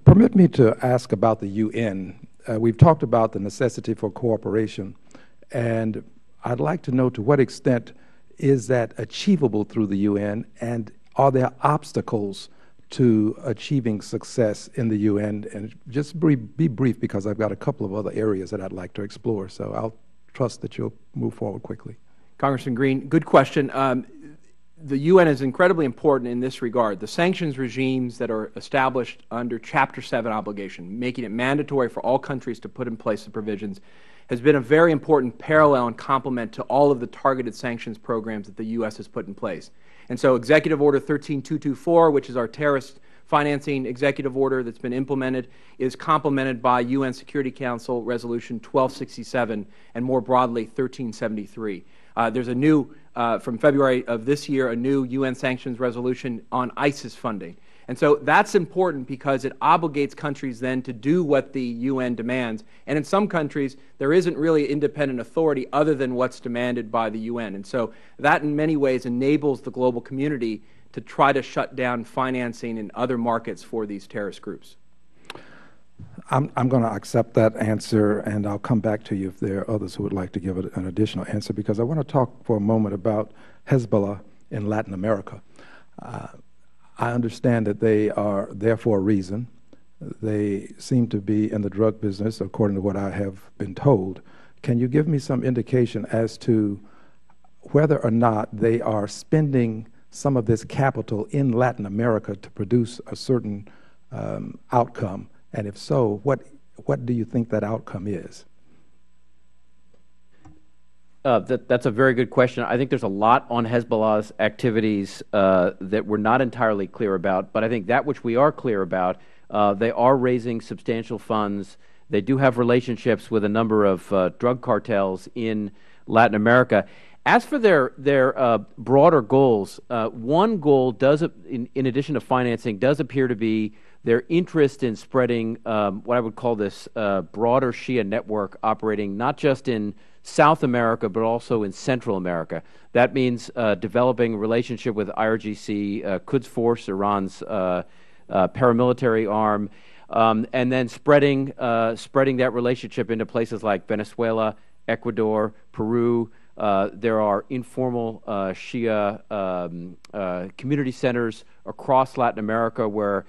Permit me to ask about the UN. We've talked about the necessity for cooperation, and I'd like to know to what extent is that achievable through the UN, and are there obstacles to achieving success in the UN? And just be brief, because I've got a couple of other areas that I'd like to explore, so I'll trust that you'll move forward quickly. Congressman Green, good question. The UN is incredibly important in this regard. The sanctions regimes that are established under Chapter 7 obligation, making it mandatory for all countries to put in place the provisions, has been a very important parallel and complement to all of the targeted sanctions programs that the U.S. has put in place. And so Executive Order 13224, which is our terrorist financing executive order that's been implemented, is complemented by UN Security Council Resolution 1267 and more broadly 1373. There's a new, from February of this year, a new UN sanctions resolution on ISIS funding. And so that's important because it obligates countries then to do what the UN demands. And in some countries, there isn't really independent authority other than what's demanded by the UN. And so that in many ways enables the global community to try to shut down financing in other markets for these terrorist groups. I'm going to accept that answer, and I'll come back to you if there are others who would like to give an additional answer, because I want to talk for a moment about Hezbollah in Latin America. I understand that they are there for a reason. They seem to be in the drug business, according to what I have been told. Can you give me some indication as to whether or not they are spending some of this capital in Latin America to produce a certain outcome? And if so, what do you think that outcome is? That's a very good question. I think there's a lot on Hezbollah's activities that we're not entirely clear about, but I think that which we are clear about, they are raising substantial funds. They do have relationships with a number of drug cartels in Latin America. As for their broader goals, one goal does, in addition to financing, does appear to be their interest in spreading what I would call this broader Shia network operating not just in South America, but also in Central America. That means developing a relationship with IRGC, Quds Force, Iran's paramilitary arm, and then spreading that relationship into places like Venezuela, Ecuador, Peru. There are informal Shia community centers across Latin America where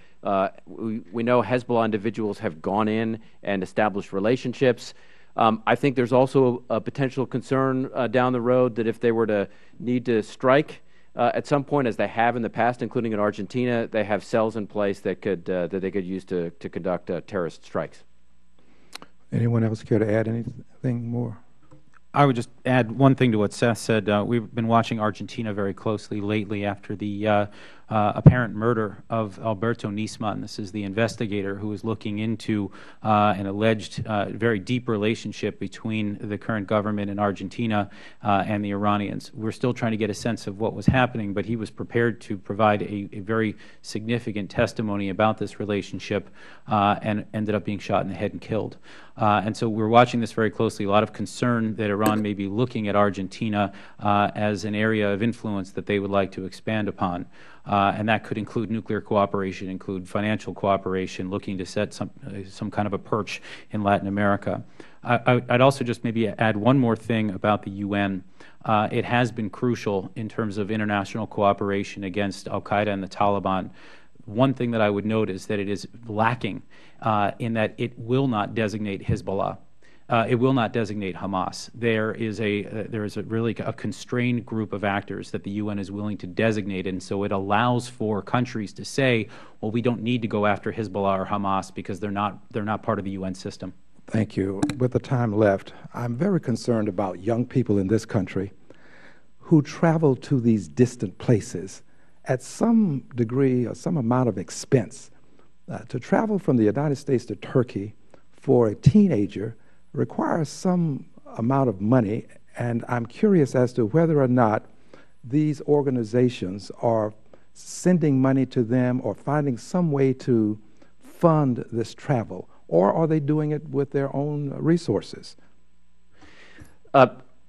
we know Hezbollah individuals have gone in and established relationships. I think there's also a potential concern down the road that if they were to need to strike at some point, as they have in the past, including in Argentina, they have cells in place that they could use to conduct terrorist strikes. Anyone else care to add anything more? I would just add one thing to what Seth said. We've been watching Argentina very closely lately after the apparent murder of Alberto Nisman. This is the investigator who is looking into an alleged very deep relationship between the current government in Argentina and the Iranians. We're still trying to get a sense of what was happening, but he was prepared to provide a very significant testimony about this relationship and ended up being shot in the head and killed. And so we're watching this very closely. A lot of concern that Iran may be looking at Argentina as an area of influence that they would like to expand upon. And that could include nuclear cooperation, include financial cooperation, looking to set some kind of a perch in Latin America. I'd also just maybe add one more thing about the UN. It has been crucial in terms of international cooperation against al-Qaeda and the Taliban. One thing that I would note is that it is lacking in that it will not designate Hezbollah. It will not designate Hamas. There is really a constrained group of actors that the UN is willing to designate, and so it allows for countries to say, well, we don't need to go after Hezbollah or Hamas because they're not part of the UN system. Thank you. With the time left, I'm very concerned about young people in this country who travel to these distant places at some degree or some amount of expense. To travel from the United States to Turkey for a teenager requires some amount of money, and I'm curious as to whether or not these organizations are sending money to them or finding some way to fund this travel, or are they doing it with their own resources?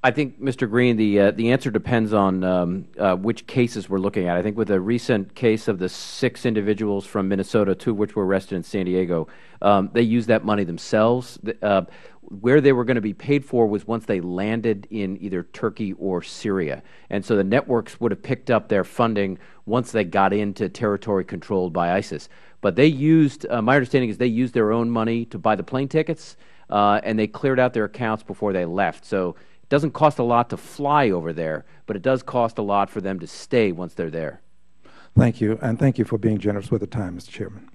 I think, Mr. Green, the answer depends on which cases we're looking at. I think with a recent case of the 6 individuals from Minnesota, 2 of which were arrested in San Diego, they used that money themselves. Where they were going to be paid for was once they landed in either Turkey or Syria. And so the networks would have picked up their funding once they got into territory controlled by ISIS. But they used, my understanding is they used their own money to buy the plane tickets, and they cleared out their accounts before they left. So it doesn't cost a lot to fly over there, but it does cost a lot for them to stay once they're there. Thank you, and thank you for being generous with the time, Mr. Chairman.